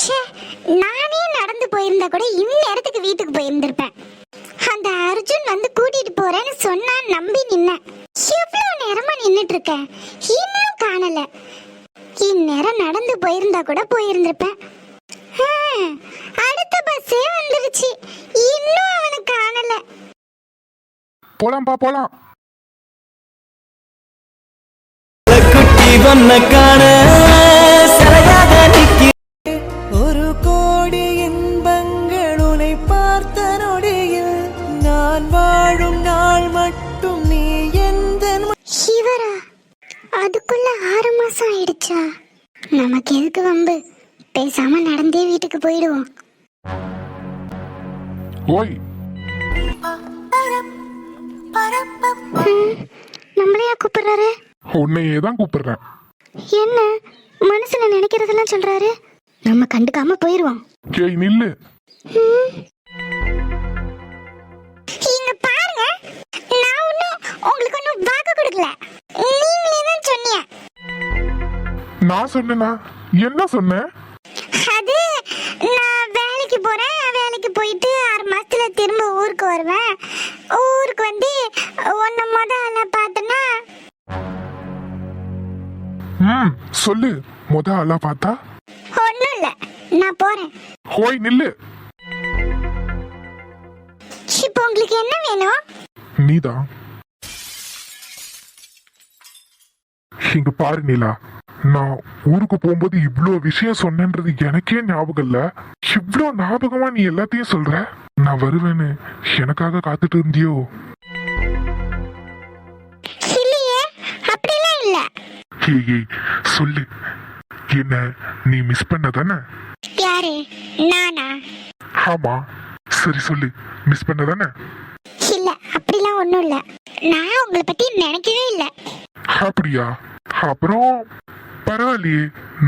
ச்சே, நானே நடந்து போயிருந்தா கூட இந்நேரத்துக்கு வீட்டுக்கு போயிருந்திருப்பேன். அந்த அர்ஜுன் வந்து கூட்டிட்டு போறேன்னு சொன்னா நம்பி நின்னேன். இவ்வளவு நேரமா நின்னுட்டு இருக்கேன், இன்னும் காணல. இந்நேரம் நடந்து போயிருந்தா கூட போயிருந்திருப்பேன். அடுத்த பஸ்ஸே வந்துருச்சு, இன்னும் அவனை காணல. போலாம்பா போலாம். ஒரு கோடி இன்பங்கள் உன்னை பார்த்த நொடியில் நான் வாழும் நாள் மட்டும் நீ எந்த இவரா? அதுக்குள்ள 6 மாசம் ஆயிடுச்சா? நமக்கு எதுக்கு வம்பு, பேசாம நடந்தே வீட்டுக்கு போயிடுவோம். ஓய், நம்மளையா கூப்பிடுறாரு? உன்னையே தான் கூப்பிடுறேன். என்ன மனசுல நினைக்கிறதெல்லாம் சொல்றாரு? நம்ம கண்டுக்காம போயிருவோம். ஏய் நில்லு. இங்க பாருங்க, நான் உங்களுக்கு ஒன்னும் வாக்கு கொடுக்கல, நீங்களே தான் சொன்னீங்க. நான் சொன்னேனா? என்ன சொன்னேன்? அது நான் வேலைக்கு போறேன், வேலைக்கு போயிட்டு 6 மாசத்துல திரும்ப ஊருக்கு வருவேன். ஊருக்கு வந்து உன்னை முதல்ல பார்த்தனா. சொல்லு. முத ஆளா பார்த்தா? ஒண்ணும் இல்ல, நான் போறேன். ஓய் நில்லு. இப்போ உங்களுக்கு என்ன வேணும்? நீதான். இங்க பாரு நீலா, நான் ஊருக்கு போகும்போது இவ்ளோ விஷயம் சொன்னேன்றது எனக்கே ஞாபகம் இல்ல. இவ்ளோ ஞாபகமா நீ எல்லாத்தையும் சொல்ற. நான் வருவேன்னு எனக்காக காத்துட்டு இருந்தியோ? இல்லையே, அப்படிலாம் இல்ல. ஏய் சொல்லு, என்ன நீ மிஸ் பண்ண தானே? யாரு? நானா? ஆமா, சரி சொல்லு, மிஸ் பண்ண தானே? இல்ல, அப்படிலாம் ஒண்ணும் இல்ல. நான் உங்களை பத்தி நினைக்கவே இல்ல. அப்படியா? அப்புறம் பரவாயில்லையே,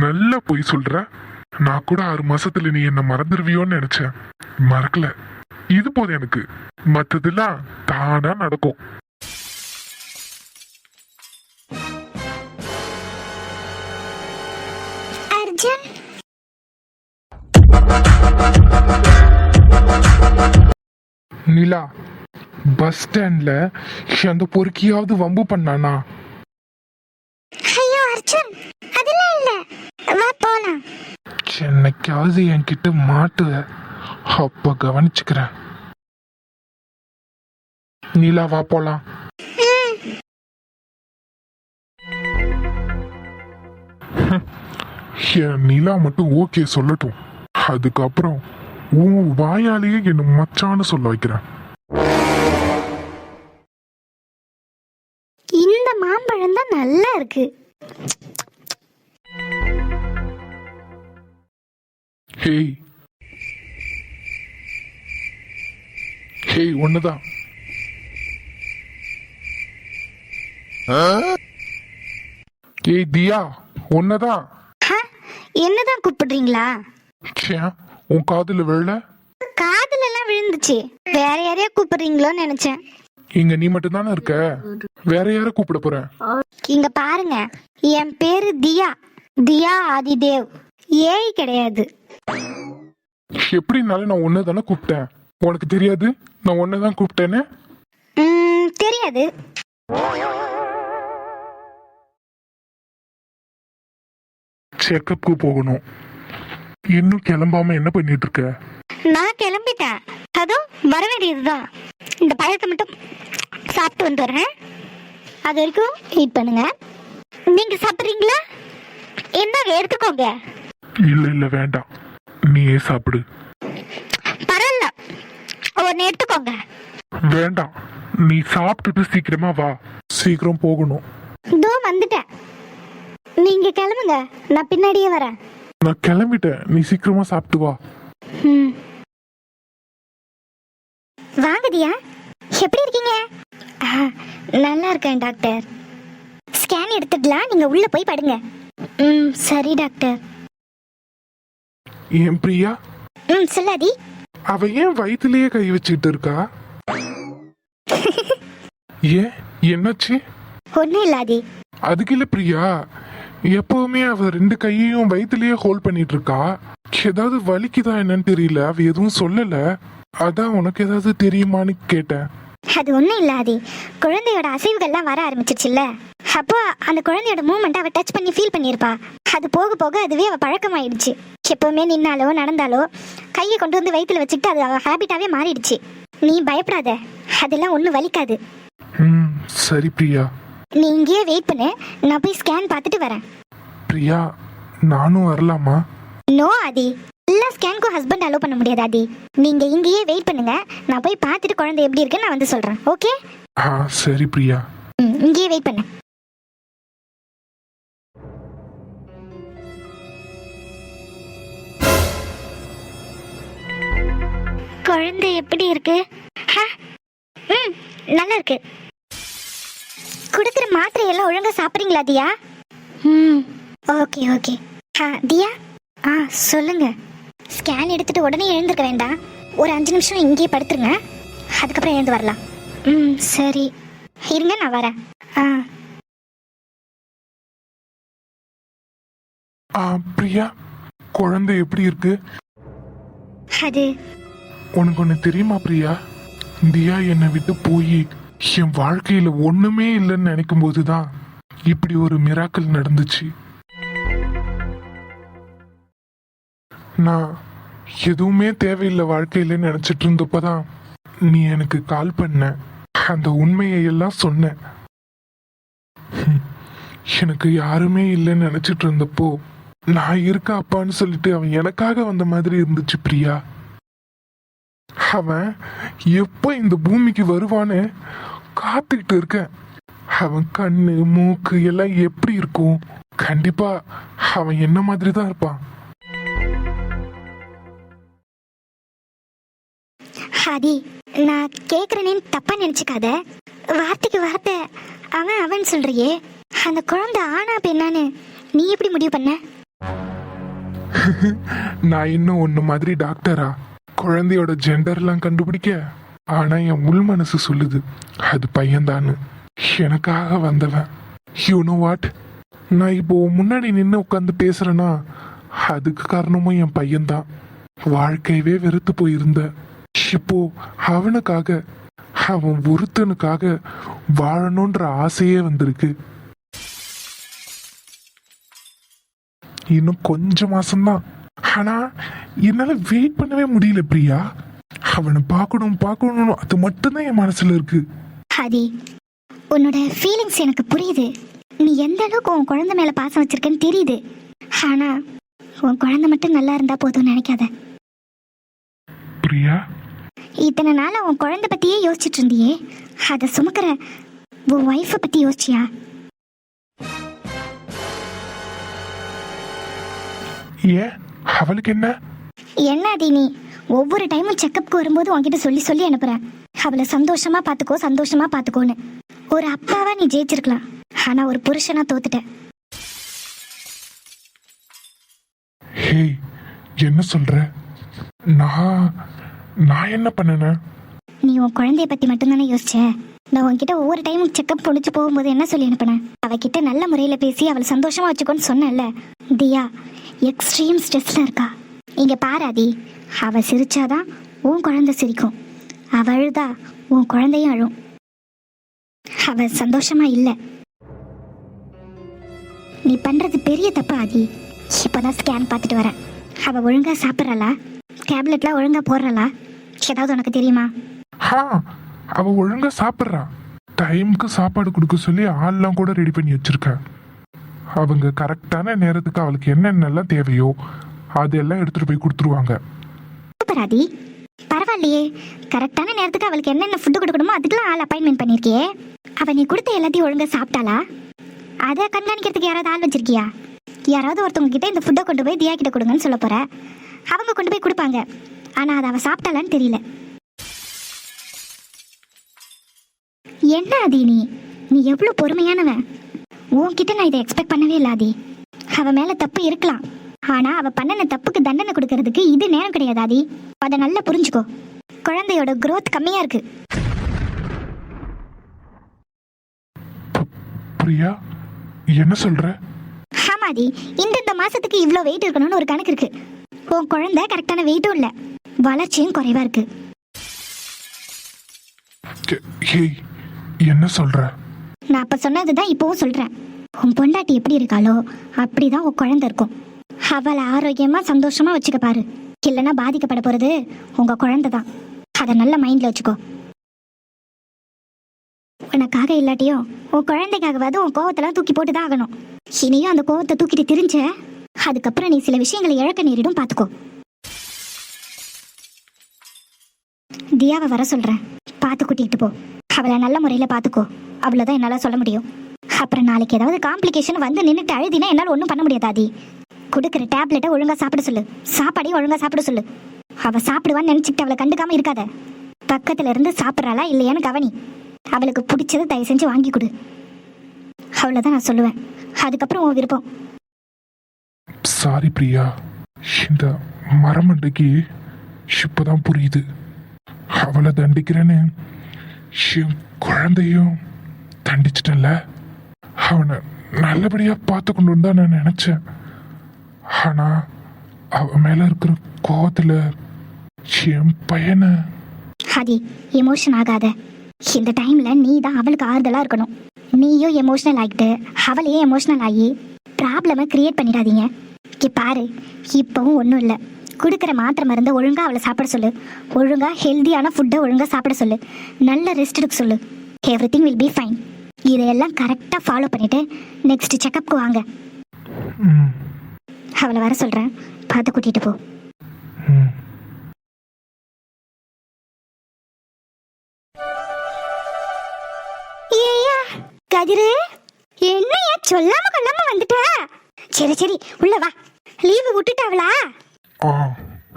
நல்லா போய் சொல்ற. நான் கூட 6 மாசத்துல நீ என்ன மறந்துடுவியோன்னு நினைச்சேன். மறக்கல. இது போதும் எனக்கு, மத்ததெல்லாம் தானா நடக்கும். அர்ஜுன், நிலா, பஸ் ஸ்டாண்ட்ல அந்த பொறுக்கியாவது வம்பு பண்ணானா? ஐயோ அர்ஜுன், அதெல்லாம் இல்ல, வா போலாம். என்னைக்காவது என்கிட்ட மாட்டுவ, அப்ப கவனிச்சுக்கிறேன். நிலா வா போலாம். என் நிலா மட்டும் ஓகே சொல்லட்டும், அதுக்கப்புறம் உன் வாயாலேயே என்ன மச்சான்னு சொல்ல வைக்கிறேன். இந்த மாம்பழம் தான் நல்லா இருக்கு. ஹேய் ஹேய், ஒண்ணுதான். ஏய் தியா, ஒன்னதான். என்னதான் கூப்பிடுறீங்களா? உன் காதுல விழல? காதுல எல்லாம் விழுந்துச்சு. வேற யாரையா கூப்பிடுறீங்களோன்னு நினைச்சேன். இங்க நீ மட்டும் தானே இருக்க, வேற யார கூப்பிட போற? இங்க பாருங்க, என் பேரு தியா, தியா ஆதிதேவ். ஏய் கிடையாது. எப்படினாலும் நான் ஒன்னு தானே கூப்பிட்டேன். உனக்கு தெரியாது நான் ஒன்னதான் கூப்பிட்டேன்னு? தெரியாது. செக்கப்புக்கு போகணும். இன்னும் கிளம்பாம என்ன பண்ணிட்டு இருக்க? நான் கிளம்பிட்டேன், அதுவும் வர வேண்டியதுதான். இந்த பழத்தை மட்டும் சாப்பிட்டு வந்து வரேன், அது வரைக்கும் வெயிட் பண்ணுங்க. நீங்க சாப்பிட்றீங்களா? என்ன எடுத்துக்கோங்க. இல்ல இல்ல வேண்டாம், நீயே சாப்பிடு. பரவாயில்ல, ஒன்னு எடுத்துக்கோங்க. வேண்டாம், நீ சாப்பிட்டுட்டு சீக்கிரமா வா, சீக்கிரம் போகணும். இதோ வந்துட்டேன், நீங்க கிளம்புங்க, நான் பின்னாடியே வரேன். நான் கிளம்பிட்டேன், நீ சீக்கிரமா சாப்பிட்டு வா. வாங்க தியா, எப்படி இருக்கீங்க? நல்லா இருக்கேன் டாக்டர். ஸ்கேன் எடுத்துடலாம், நீங்க உள்ள போய் படுங்க. சரி டாக்டர். ஏன் பிரியா? சொல்லாதி. அவ ஏன் வயிற்றுலயே கை வச்சுட்டு இருக்கா? ஏன், என்னாச்சு? ஒன்னும் இல்லாதி. அதுக்கு இல்ல பிரியா, எப்பவுமே அவ 2 கையையும் வயித்துலயே ஹோல்ட் பண்ணிட்டு இருக்கா. ஏதாவது வலிக்குதா என்னன்னு தெரியல. அவ எதுவும் சொல்லல. அதான் உனக்கு ஏதாவது தெரியுமான்னு கேட்டேன். அது ஒன்றும் இல்லை ஆதி, குழந்தையோட அசைவுகள்லாம் வர ஆரம்பிச்சிருச்சுல்ல, அப்போ அந்த குழந்தையோட மூமெண்ட் அவள் டச் பண்ணி ஃபீல் பண்ணியிருப்பா. அது போக போக அதுவே அவள் பழக்கமாயிடுச்சு. எப்பவுமே நின்னாலோ நடந்தாலோ கையை கொண்டு வந்து வயிற்றுல வச்சுக்கிட்டு அது அவள் ஹேபிட்டாவே மாறிடுச்சு. நீ பயப்படாத, அதெல்லாம் ஒன்றும் வலிக்காது. சரி பிரியா, நீ இங்கேயே வெயிட் பண்ணு, நான் போய் ஸ்கேன் பார்த்துட்டு வரேன். பிரியா நானும் வரலாமா? நோ ஆதி, எல்லா ஸ்கேனுக்கும் ஹஸ்பண்ட் அலோவ் பண்ண முடியாது ஆதி. நீங்க இங்கேயே வெயிட் பண்ணுங்க, நான் போய் பார்த்துட்டு குழந்தை எப்படி இருக்குன்னு நான் வந்து சொல்றேன். ஓகே? சரி பிரியா. இங்கேயே வெயிட் பண்ணு. குழந்தை எப்படி இருக்கு? நல்லா இருக்கு. கொடுக்குற மாத்திரை எல்லாம் ஒழுங்கா சாப்பிட்றீங்களா தியா? Okay okay. தியா சொல்லுங்க. ஸ்கேன் எடுத்துட்டு உடனே எழுந்திருக்க வேண்டாம், ஒரு 5 நிமிஷம் இங்கேயே படுத்துருங்க, அதுக்கப்புறம் எழுந்து வரலாம். சரி இருங்க, நான் வரேன். பிரியா, குழந்தை எப்படி இருக்கு? அது உனக்கு ஒன்று தெரியுமா பிரியா? தியா என்னை விட்டு போய் என் வாழ்க்கையில ஒண்ணுமே இல்லைன்னு நினைக்கும் போதுதான் இப்படி ஒரு மிராக்கிள் நடந்துச்சு. நான் எதுவுமே தேவையில்லை வாழ்க்கையில நினைச்சிட்டு இருந்தப்பதான் நீ எனக்கு கால் பண்ண, அந்த உண்மையை எல்லாம் சொன்ன. எனக்கு யாருமே இல்லைன்னு நினைச்சிட்டு இருந்தப்போ நான் இருக்க அப்பான்னு சொல்லிட்டு அவன் எனக்காக வந்த மாதிரி இருந்துச்சு பிரியா. அவன் எப்போ இந்த பூமிக்கு வருவான்னு காத்துக்கிட்டு இருக்கேன். அவன் கண்ணு மூக்கு எல்லாம் எப்படி இருக்கும்? கண்டிப்பா அவன் என்ன மாதிரி தான் இருப்பான். ஹாதி, நான் கேக்குறேன்னு தப்பா நினைச்சுக்காத. வார்த்தைக்கு வார்த்தை அவன் அவன் சொல்றியே, அந்த குழந்தை ஆனா பெண்ணான்னு நீ எப்படி முடிவு பண்ண? நான் இன்னும் ஒன்னு மாதிரி டாக்டரா குழந்தையோட ஜெண்டர்லாம் கண்டுபிடிக்க? ஆனா என் உள் மனசு சொல்லுது அது பையன்தான்னு. எனக்காக வந்தவன். யூ நோ வாட், நான் இப்போ முன்னாடி நின்று உட்காந்து பேசுறேன்னா அதுக்கு காரணமும் என் பையன்தான். வாழ்க்கையவே வெறுத்து போயிருந்த இப்போ அவனுக்காக, அவன் ஒருத்தனுக்காக வாழணுன்ற ஆசையே வந்திருக்கு. இன்னும் கொஞ்சம் மாசம்தான், ஆனா என்னால வெயிட் பண்ணவே முடியல பிரியா. அவனை பார்க்கணும் பார்க்கணும், அது மட்டும்தான் என் மனசுல இருக்கு. ஹாதி, உன்னோட ஃபீலிங்ஸ் எனக்கு புரியுது. நீ எந்த அளவுக்கு உன் குழந்தை மேல பாசம் வச்சிருக்கன்னு தெரியுது. ஆனா உன் குழந்தை மட்டும் நல்லா இருந்தா போதும்னு நினைக்காத பிரியா. இத்தனை நாள் உன் குழந்தை பத்தியே யோசிச்சுட்டு இருந்தியே, அதை சுமக்கிற உன் ஒய்ஃபை பத்தி யோசிச்சியா? ஏன் அவளுக்கு என்ன? என்ன அதி, நீ ஒவ்வொரு டைமும் செக்கப்புக்கு வரும்போது உன்கிட்ட சொல்லி சொல்லி அனுப்புறேன், அவளை சந்தோஷமா பாத்துக்கோ சந்தோஷமா பாத்துக்கோன்னு. ஒரு அப்பாவா நீ ஜெயிச்சிருக்கலாம், ஆனா ஒரு புருஷனா தோத்துட்ட. ஹே, என்ன சொல்ற? நான் என்ன பண்ணன? நீ உன் குழந்தைய பத்தி மட்டும்தானே யோசிச்ச. நான் உன்கிட்ட ஒவ்வொரு டைமும் செக்கப் பொழிச்சு போகும்போது என்ன சொல்லி அனுப்பினேன்? அவகிட்ட நல்ல முறையில பேசி அவளை சந்தோஷமா வச்சுக்கோன்னு சொன்னேன்ல. தியா எக்ஸ்ட்ரீம் ஸ்ட்ரெஸ்ல இருக்கா. இங்க பாராதி, அவ சிரிச்சாதான் உன் குழந்தை சிரிக்கும், அவ அழுதா உன் குழந்தையும் அழும். அவ சந்தோஷமா இல்ல. நீ பண்றது பெரிய தப்பு ஆதி. இப்பதான் ஸ்கேன் பார்த்துட்டு வரேன். அவ ஒழுங்கா சாப்பிட்றாளா? டேப்லெட்லாம் ஒழுங்கா போடுறாளா? ஏதாவது உனக்கு தெரியுமா? அவ ஒழுங்கா சாப்பிட்றா. டைமுக்கு சாப்பாடு கொடுக்க சொல்லி ஆள்லாம் கூட ரெடி பண்ணி வச்சிருக்கேன். அவங்க கரெக்டான நேரத்துக்கு அவளுக்கு என்னென்னலாம் தேவையோ அதெல்லாம் எடுத்துட்டு போய் கொடுத்துருவாங்க. சூப்பராதி, பரவாயில்லையே. கரெக்டான நேரத்துக்கு அவளுக்கு என்னென்ன ஃபுட்டு கொடுக்கணுமோ அதுக்கெல்லாம் ஆள் அப்பாயின்மெண்ட் பண்ணிருக்கியே. அவ நீ கொடுத்த எல்லாத்தையும் ஒழுங்கா சாப்பிட்டாளா? அதை கண்காணிக்கிறதுக்கு யாராவது ஆள் வச்சிருக்கியா? யாராவது ஒருத்தவங்க கிட்ட இந்த ஃபுட்டை கொண்டு போய் தியா கிட்ட கொடுங்கன்னு சொல்ல போற, அவங்க கொண்டு போய் கொடுப்பாங்க. ஆனா அதை அவ சாப்பிட்டாளான்னு தெரியல. என்ன ஆதி, நீ எவ்வளவு பொறுமையானவன். உன்கிட்ட நான் இதை எக்ஸ்பெக்ட் பண்ணவே இல்லை ஆதி. அவ மேல தப்பு இருக்கலாம், ஆனா அவ பண்ணின தப்புக்கு தண்டனை கொடுக்கறதுக்கு இது நேரம் கிடையாது ஆதி. அதை நல்லா புரிஞ்சுக்கோ. குழந்தையோட growth கம்மியா இருக்கு. பிரியா, என்ன சொல்ற? ஆமா ஆமாதி, இந்த மாசத்துக்கு இவ்ளோ வெயிட் இருக்கணும்னு ஒரு கணக்கு இருக்கு. உன் குழந்தை கரெக்டான வெயிட்டும் இல்ல, வளர்ச்சியும் குறைவா இருக்கு. ஏய், என்ன சொல்ற? நான் அப்ப சொன்னதுதான் இப்பவும் சொல்றேன். உன் பொண்டாட்டி எப்படி இருக்காளோ அப்படிதான் உன் குழந்தை இருக்கும். அவளை ஆரோக்கியமா சந்தோஷமா வச்சுக்க பாரு. இல்லைன்னா பாதிக்கப்பட போறது உங்க குழந்தை தான். அதை நல்ல மைண்ட்ல வச்சுக்கோ. உனக்காக இல்லாட்டியும் உன் குழந்தைக்காகவாது உன் கோவத்தெல்லாம் தூக்கி போட்டுதான் ஆகணும். இனியும் அந்த கோவத்தை தூக்கிட்டு திரிஞ்ச, அதுக்கப்புறம் நீ சில விஷயங்களை இழக்க நேரிடும், பாத்துக்கோ. தியாவை வர சொல்றேன், பார்த்து கூட்டிகிட்டு போ. அவளை நல்ல முறையில பாத்துக்கோ. அவ்வளவுதான் என்னால சொல்ல முடியும். அப்புறம் நாளைக்கு ஏதாவது காம்ப்ளிகேஷன் வந்து நின்றுட்டு அழுதினா என்னால ஒன்றும் பண்ண முடியாது. ஆதி, கொடுக்குற டேப்லெட்டை ஒழுங்கா சாப்பிட சொல்லு. சாப்பாடையும் ஒழுங்கா சாப்பிட சொல்லு. அவ சாப்பிடுவான்னு நினைச்சுக்கிட்டு அவளை கண்டுக்காம இருக்காத. பக்கத்துல இருந்து சாப்பிட்றாளா இல்லையான்னு கவனி. அவளுக்கு பிடிச்சதை தயவு செஞ்சு வாங்கி கொடு. அவ்வளவுதான் நான் சொல்லுவேன். அதுக்கப்புறம் உன் விருப்பம். சாரி பிரியா, இந்த மரமண்டைக்கு இப்பதான் புரியுது. அவளை தண்டிக்கிறேன்னு என் குழந்தையும் தண்டிச்சிட்டல. அவனை நல்லபடியா பார்த்து கொண்டு தான் நான் நினைச்சேன். ஆனா அவ மேல இருக்கிற கோவத்துல என் பையனை. ஹாதி, எமோஷன் ஆகாத. இந்த டைம்ல நீ தான் அவளுக்கு ஆறுதலா இருக்கணும். நீயும் எமோஷனல் ஆகிட்டு அவளையே எமோஷனல் ஆகி ப்ராப்ளமை கிரியேட் பண்ணிடாதீங்க. பாரு, இப்பவும் ஒன்றும் இல்லை. கொடுக்குற மாத்திரை மருந்தை ஒழுங்கா அவளை சாப்பிட சொல்லு. ஒழுங்கா ஹெல்தியான ஃபுட்டை ஒழுங்கா சாப்பிட சொல்லு. நல்ல ரெஸ்ட் எடுக்க சொல்லு. Everything will be fine. இதையெல்லாம் கரெக்டாக ஃபாலோ பண்ணிட்டு நெக்ஸ்ட் செக்கப்க்கு வாங்க. அவளை வர சொல்றேன், பார்த்து கூட்டிட்டு போ. ஏய்யா கதிரு, என்னையா சொல்லாம கொள்ளாம வந்துட்டா? சரி சரி, உள்ள வா. லீவு விட்டுட்டாவளா?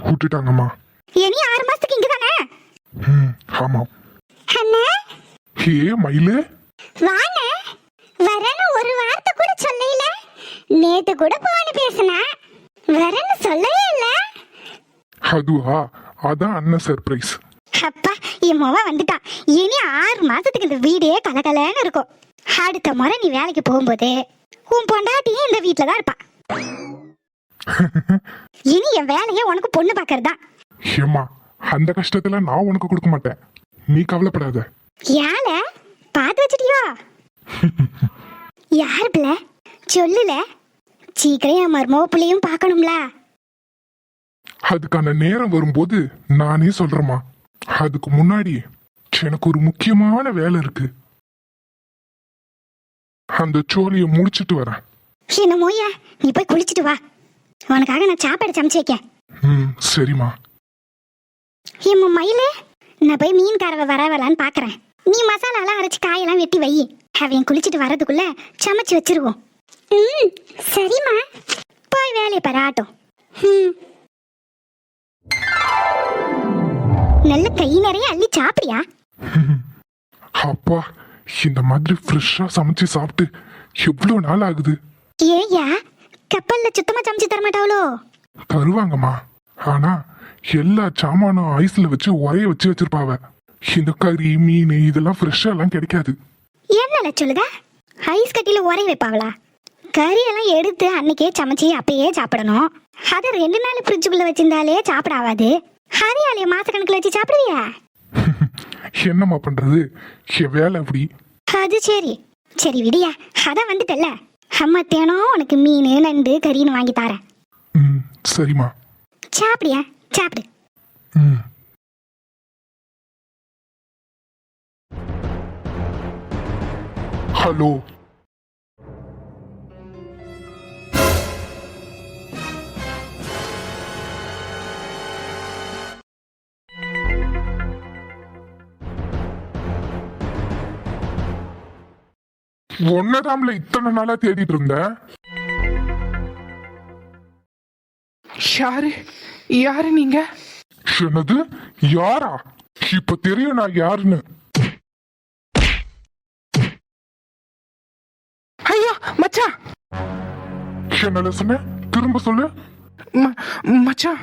விட்டுட்டாங்கம்மா. இனி 6 மாசத்துக்கு இங்க தானே? ஆமா. அண்ணா, ஹே மயிலு, வாங்க. வரேன்னு ஒரு வார்த்தை கூட சொல்லல. நேத்து கூட போன பேசினா வரேன்னு சொல்லவே இல்ல. அதுவா? அதான் அண்ணன் சர்ப்ரைஸ். அப்பா, என் மொவ வந்துட்டான். இனி 6 மாசத்துக்கு இந்த வீடே கலகலன்னு இருக்கும். அடுத்த முறை நீ வேலைக்கு போகும்போது உன் பொண்டாட்டியும் இந்த வீட்டுல தான் இருப்பா. இனி என் வேலையே உனக்கு பொண்ணு பாக்குறதா. ஏம்மா, அந்த கஷ்டத்துல நான் உனக்கு கொடுக்க மாட்டேன், நீ கவலைப்படாத. யால பாத்து வச்சிட்டியோ? யாரு பிள்ளை சொல்லுல? சீக்கிரம் என் மருமவ பிள்ளையும் பார்க்கணும்ல. அதுக்கான நேரம் வரும்போது நானே சொல்றேம்மா. அதுக்கு முன்னாடி எனக்கு ஒரு முக்கியமான வேலை இருக்கு. அந்த சோழிய முடிச்சிட்டு வரேன். என்னமோயா, நீ போய் குளிச்சிட்டு வா. உனக்காக நான் சாப்பாடு சமைச்சு வைக்கேன். சரிம்மா. ஏம்மா மயிலே, நான் போய் மீன் கறவை வரவலான்னு பாக்குறேன். நீ மசாலாலாம் அரைச்சு காயெல்லாம் வெட்டி வை. அவன் குளிச்சுட்டு வர்றதுக்குள்ள சமைச்சு வச்சிருவோம். சரிம்மா. போய் வேலையை பாராட்டும். நல்ல கை நிறைய அள்ளி சாப்பிடியா? அப்பா, இந்த மாதிரி ஃப்ரெஷ்ஷா சமைச்சு சாப்பிட்டு எவ்வளவு நாள் ஆகுது. ஏயா, கப்பல்ல சுத்தமா சமைச்சு தர மாட்டாவளோ? தருவாங்கம்மா, ஆனா எல்லா சாமானும் ஐஸ்ல வச்சு உரைய வச்சு வச்சிருப்பாவ. இந்த கறி மீன் இதெல்லாம் ஃப்ரெஷ்ஷா எல்லாம் கிடைக்காது. என்னல சொல்லுத? ஐஸ் கட்டில உரைய வைப்பாவளா? கறியெல்லாம் எடுத்து அன்னைக்கே சமைச்சு அப்பயே சாப்பிடணும். அதை 2 நாள் ஃப்ரிட்ஜுக்குள்ள வச்சிருந்தாலே சாப்பிடாவாது. ஹரியாலிய மாசக்கணக்கில் வச்சு சாப்பிடுவியா? என்னம்மா பண்றது, என் வேலை அப்படி. அது சரி சரி விடியா. அதான் வந்துட்டல்ல, அம்மா தேனோ உனக்கு மீன் நண்டு கறின்னு வாங்கி தாரேன். சரிம்மா. சாப்பிடியா? சாப்பிடு. ஹலோ. ஒன்னதாம்ல இத்தனை நாளா தேடிட்டு இருந்த. யாரு யாரு நீங்க? என்னது யாரா? இப்ப தெரியும் நான் யாருன்னு. ஐயா மச்சான். என்னல சொன்ன, திரும்ப சொல்லு. மச்சான்.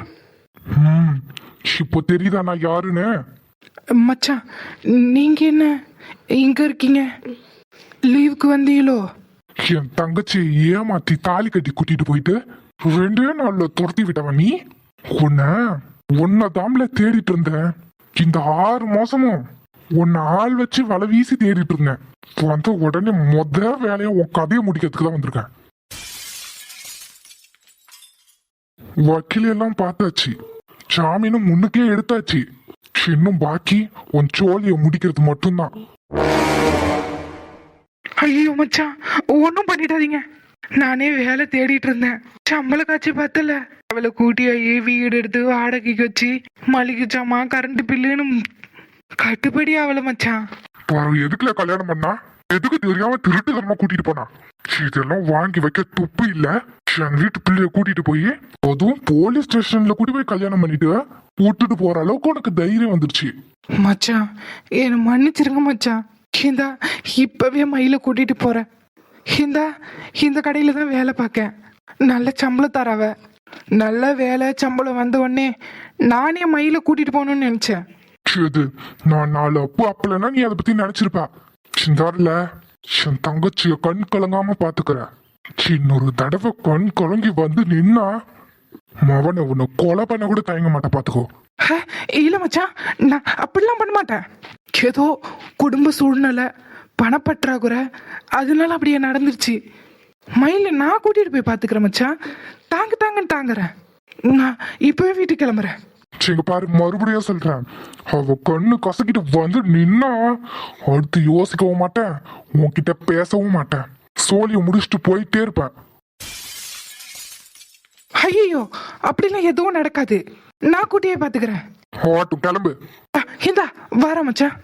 இப்போ தெரியுதா நான் யாருன்னு? மச்சான், நீங்க என்ன இங்க இருக்கீங்க? லீவுக்கு வந்தீங்களோ? என் தங்கச்சியை ஏமாத்தி தாலி கட்டி கூட்டிட்டு போயிட்டு 2 நாள்ல துரத்தி விட்டவன் நீ. உன்னை தாம்ல தேடிட்டு இருந்தேன். இந்த 6 மாசமும் உன்னை ஆள் வச்சு வலை வீசி தேடிட்டு இருந்தேன். வந்த உடனே வேலையா உன் கதையை முடிக்கிறதுக்கு தான் வந்திருக்கேன். வக்கீல் எல்லாம் பார்த்தாச்சு, ஜாமீனும் முன்னுக்கே எடுத்தாச்சு. இன்னும் பாக்கி உன் சோழியை முடிக்கிறது மட்டும்தான். ஐயோ மச்சான், ஒன்றும் பண்ணிடாதீங்க. நானே வேலை தேடிட்டு இருந்தேன். சம்பள காட்சி பார்த்தல, அவளை கூட்டி வீடு எடுத்து வாடகைக்கு வச்சு மளிகை சாமான் கரண்ட் பில்லுன்னு கட்டுப்படி அவளை மச்சான். எதுக்குல கல்யாணம் பண்ணா? எதுக்கு தெரியாம திருட்டுத்தனமா கூட்டிட்டு போனா? இதெல்லாம் வாங்கி வைக்க துப்பு இல்ல. என் வீட்டு பிள்ளைய கூட்டிட்டு போய் அதுவும் போலீஸ் ஸ்டேஷன்ல கூட்டி போய் கல்யாணம் பண்ணிட்டு விட்டுட்டு போற அளவுக்கு உனக்கு தைரியம் வந்துருச்சு. மச்சான் என்னை மன்னிச்சிருங்க மச்சான். இந்தா இப்பவே மயில கூட்டிட்டு போறேன். இந்த கடையில தான் வேலை பார்க்க. நல்ல சம்பளம் தராவ. நல்ல வேலை சம்பளம் வந்த உடனே நானே மயில கூட்டிட்டு போகணும்னு நினைச்சேன். இது நான் 4 அப்பலன்னா நீ அதை பத்தி நினைச்சிருப்ப. சிந்தாரில என் தங்கச்சிய கண் கலங்காம பாத்துக்கிற. இன்னொரு தடவை கண் கலங்கி வந்து நின்னா மவனை உன்னை கொலை பண்ண கூட தயங்க மாட்டேன் பாத்துக்கோ. இல்ல மச்சான், நான் அப்படிலாம் பண்ண மாட்டேன். ஏதோ குடும்ப சூழ்நிலை, பணப்பற்றாக்குறை, அதனால அப்படியே நடந்துருச்சு. மயில நான் கூட்டிட்டு போய் பாத்துக்கிறேன் மச்சான். தாங்குறேன். நான் இப்பவே வீட்டுக்கு கிளம்புறேன். இங்க பாரு, மறுபடியும் சொல்றேன், அவ கண்ணு கசக்கிட்டு வந்து நின்னா அடுத்து யோசிக்கவும் மாட்டேன், உன்கிட்ட பேசவும் மாட்டேன். சோழிய முடிச்சுட்டு போயிட்டே இருப்பேன். ஐயோ அப்படிலாம் எதுவும் நடக்காது. நான் கூட்டியே பாத்துக்கிறேன். ஆட்டும் கிளம்பு. இந்தா வர மச்சான்.